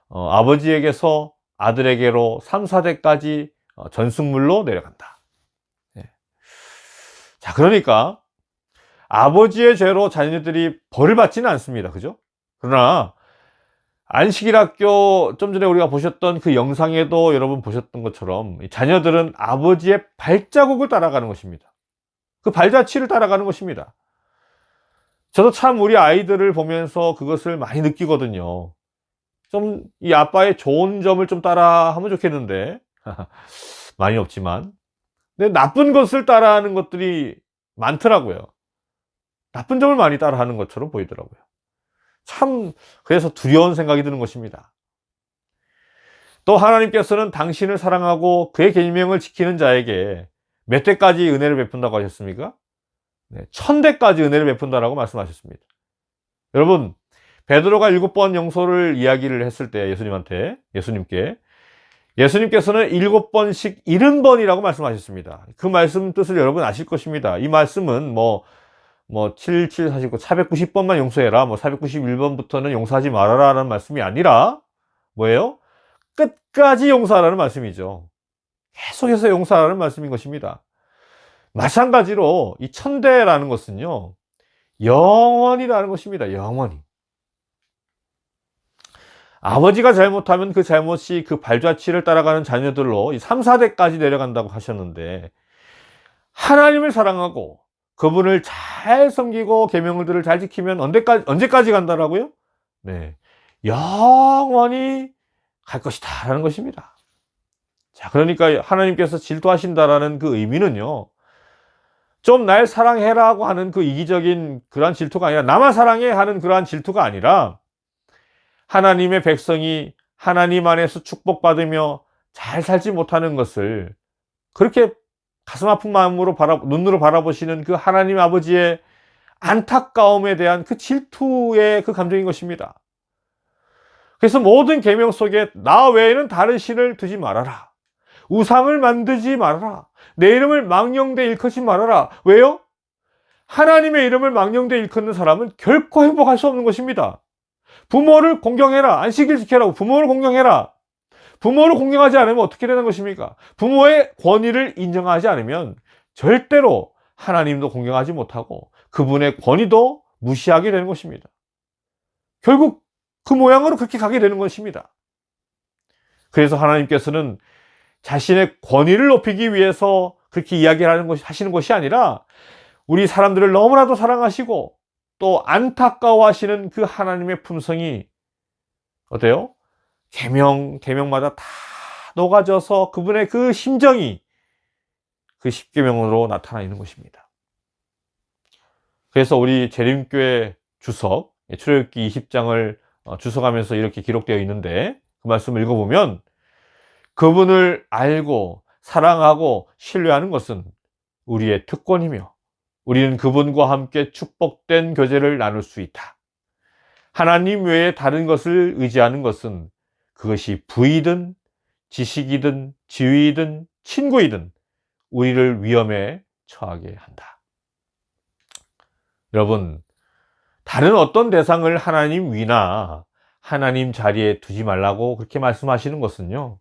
아버지에게서 아들에게로 3, 4대까지 전승물로 내려간다. 네. 자, 그러니까 아버지의 죄로 자녀들이 벌을 받지는 않습니다. 그죠? 그러나 안식일학교 좀 전에 우리가 보셨던 그 영상에도 여러분 보셨던 것처럼 자녀들은 아버지의 발자국을 따라가는 것입니다. 그 발자취를 따라가는 것입니다. 저도 참 우리 아이들을 보면서 그것을 많이 느끼거든요. 좀 이 아빠의 좋은 점을 좀 따라하면 좋겠는데 많이 없지만 근데 나쁜 것을 따라하는 것들이 많더라고요. 나쁜 점을 많이 따라하는 것처럼 보이더라고요. 참 그래서 두려운 생각이 드는 것입니다. 또 하나님께서는 당신을 사랑하고 그의 계명을 지키는 자에게 몇 대까지 은혜를 베푼다고 하셨습니까? 네, 1000대까지 은혜를 베푼다라고 말씀하셨습니다. 여러분, 베드로가 7번 영소를 이야기를 했을 때 예수님께서는 7번씩 70번이라고 말씀하셨습니다. 그 말씀 뜻을 여러분 아실 것입니다. 이 말씀은 7749, 490번만 용서해라, 491번부터는 용서하지 말아라 라는 말씀이 아니라 뭐예요? 끝까지 용서하라는 말씀이죠. 계속해서 용서하라는 말씀인 것입니다. 마찬가지로 이 1000대라는 것은요, 영원이라는 것입니다. 영원히. 아버지가 잘못하면 그 잘못이 그 발자취를 따라가는 자녀들로 이 3, 4대까지 내려간다고 하셨는데 하나님을 사랑하고 그분을 잘 섬기고 계명들을 잘 지키면 언제까지 간다라고요? 네, 영원히 갈 것이다 라는 것입니다. 자, 그러니까 하나님께서 질투하신다라는 그 의미는요, 좀 날 사랑해라고 하는 그 이기적인 그러한 질투가 아니라 나만 사랑해 하는 그러한 질투가 아니라 하나님의 백성이 하나님 안에서 축복받으며 잘 살지 못하는 것을 그렇게 가슴 아픈 마음으로 눈으로 바라보시는 그 하나님 아버지의 안타까움에 대한 그 질투의 그 감정인 것입니다. 그래서 모든 계명 속에 나 외에는 다른 신을 두지 말아라. 우상을 만들지 말아라. 내 이름을 망령되 일컫지 말아라. 왜요? 하나님의 이름을 망령되 일컫는 사람은 결코 행복할 수 없는 것입니다. 부모를 공경해라. 안식일 지켜라. 부모를 공경해라. 부모를 공경하지 않으면 어떻게 되는 것입니까? 부모의 권위를 인정하지 않으면 절대로 하나님도 공경하지 못하고 그분의 권위도 무시하게 되는 것입니다. 결국 그 모양으로 그렇게 가게 되는 것입니다. 그래서 하나님께서는 자신의 권위를 높이기 위해서 그렇게 하시는 것이 아니라 우리 사람들을 너무나도 사랑하시고 또 안타까워하시는 그 하나님의 품성이 어때요? 계명마다 다 녹아져서 그분의 그 심정이 그 십계명으로 나타나 있는 것입니다. 그래서 우리 재림교회 주석, 출애굽기 20장을 주석하면서 이렇게 기록되어 있는데, 그 말씀을 읽어보면 그분을 알고 사랑하고 신뢰하는 것은 우리의 특권이며 우리는 그분과 함께 축복된 교제를 나눌 수 있다. 하나님 외에 다른 것을 의지하는 것은 그것이 부이든 지식이든 지위이든 친구이든 우리를 위험에 처하게 한다. 여러분, 다른 어떤 대상을 하나님 위나 하나님 자리에 두지 말라고 그렇게 말씀하시는 것은요,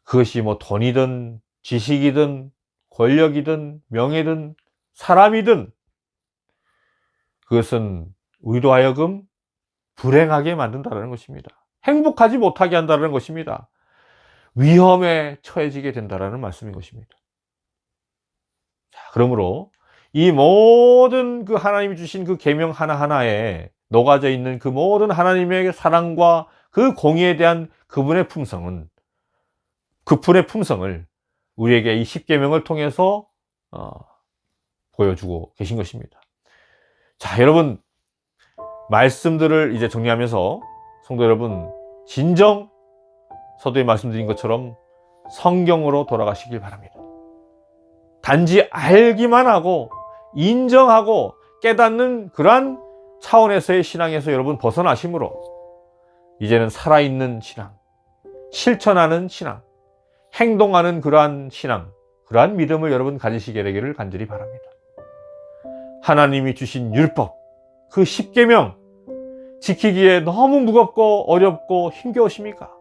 그것이 뭐 돈이든 지식이든 권력이든 명예든 사람이든 그것은 우리로 하여금 불행하게 만든다는 것입니다. 행복하지 못하게 한다는 것입니다. 위험에 처해지게 된다는 말씀인 것입니다. 자, 그러므로 이 모든 그 하나님이 주신 그 계명 하나하나에 녹아져 있는 그 모든 하나님의 사랑과 그 공의에 대한 그분의 품성은, 그분의 품성을 우리에게 이 십계명을 통해서 보여주고 계신 것입니다. 자, 여러분, 말씀들을 이제 정리하면서 성도 여러분, 진정 서두에 말씀드린 것처럼 성경으로 돌아가시길 바랍니다. 단지 알기만 하고 인정하고 깨닫는 그러한 차원에서의 신앙에서 여러분 벗어나심으로 이제는 살아있는 신앙, 실천하는 신앙, 행동하는 그러한 신앙, 그러한 믿음을 여러분 가지시게 되기를 간절히 바랍니다. 하나님이 주신 율법, 그 십계명 지키기에 너무 무겁고 어렵고 힘겨우십니까?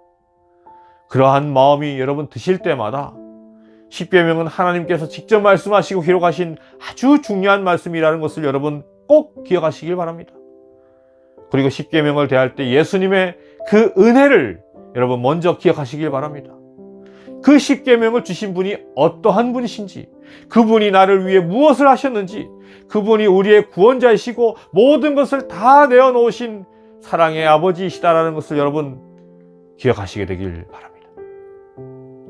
그러한 마음이 여러분 드실 때마다 십계명은 하나님께서 직접 말씀하시고 기록하신 아주 중요한 말씀이라는 것을 여러분 꼭 기억하시길 바랍니다. 그리고 십계명을 대할 때 예수님의 그 은혜를 여러분 먼저 기억하시길 바랍니다. 그 십계명을 주신 분이 어떠한 분이신지, 그분이 나를 위해 무엇을 하셨는지, 그분이 우리의 구원자이시고 모든 것을 다 내어놓으신 사랑의 아버지이시다라는 것을 여러분 기억하시게 되길 바랍니다.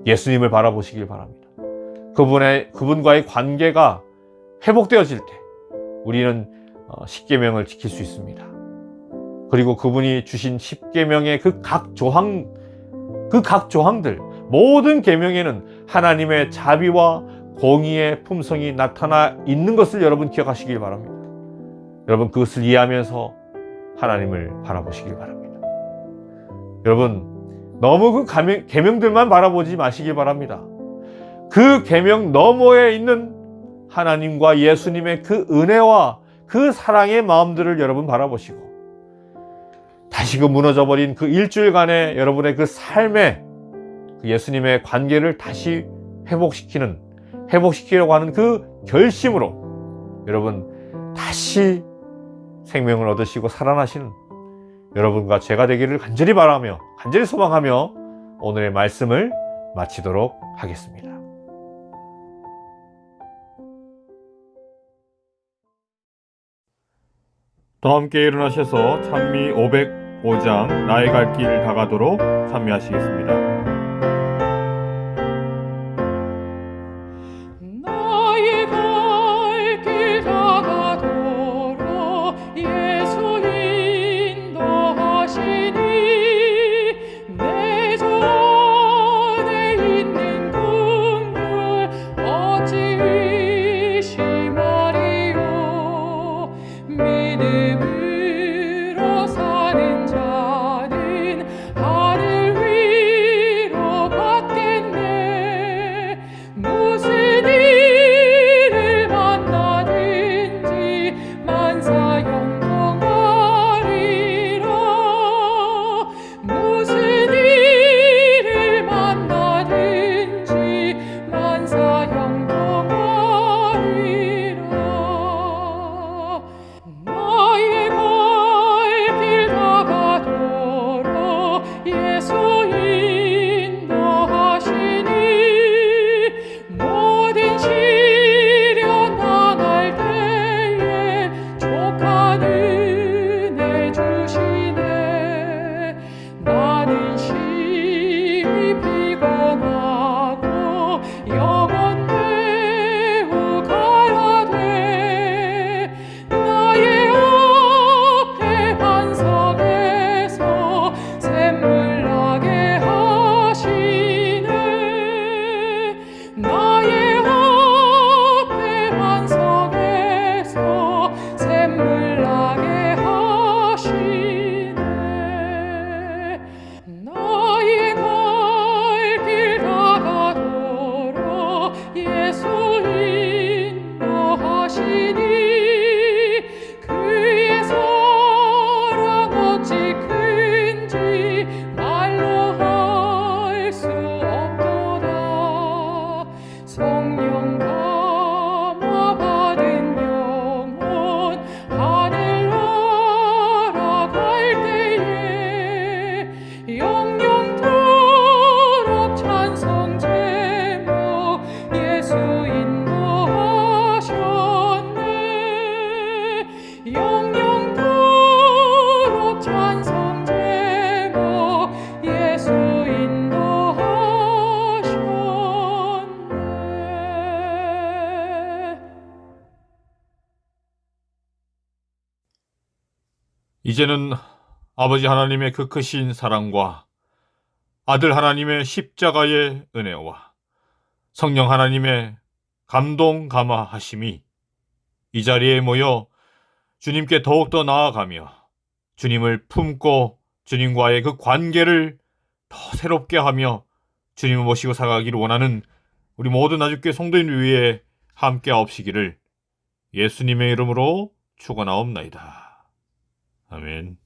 예수님을 바라보시길 바랍니다. 그분과의 관계가 회복되어질 때 우리는 십계명을 지킬 수 있습니다. 그리고 그분이 주신 십계명의 그 각 조항들, 모든 계명에는 하나님의 자비와 공의의 품성이 나타나 있는 것을 여러분 기억하시길 바랍니다. 여러분 그것을 이해하면서 하나님을 바라보시길 바랍니다. 여러분 너무 그 계명들만 바라보지 마시길 바랍니다. 그 계명 너머에 있는 하나님과 예수님의 그 은혜와 그 사랑의 마음들을 여러분 바라보시고 다시금 무너져버린 그 일주일간의 여러분의 그 삶에 그 예수님의 관계를 다시 회복시키려고 하는 그 결심으로 여러분 다시 생명을 얻으시고 살아나시는 여러분과 제가 되기를 간절히 바라며 간절히 소망하며 오늘의 말씀을 마치도록 하겠습니다. 다 함께 일어나셔서 찬미 505장 나의 갈 길 다가도록 찬미하시겠습니다. 나의 갈 길 다가도록 예수 인도하시니 내 전에 있는 긍휼 어찌 의심하리요. 믿음으로 사는 자는 하늘 위로 받겠네. 무슨 일을 만나든지 만사 영통하리라. 무슨 일을 만나든지 만사 영통하리라. 이제는 아버지 하나님의 그 크신 사랑과 아들 하나님의 십자가의 은혜와 성령 하나님의 감동 감화하심이 이 자리에 모여 주님께 더욱더 나아가며 주님을 품고 주님과의 그 관계를 더 새롭게 하며 주님을 모시고 살아가기를 원하는 우리 모든 나주교회 성도인 위에 함께 하옵시기를 예수님의 이름으로 축원하옵나이다. 아멘.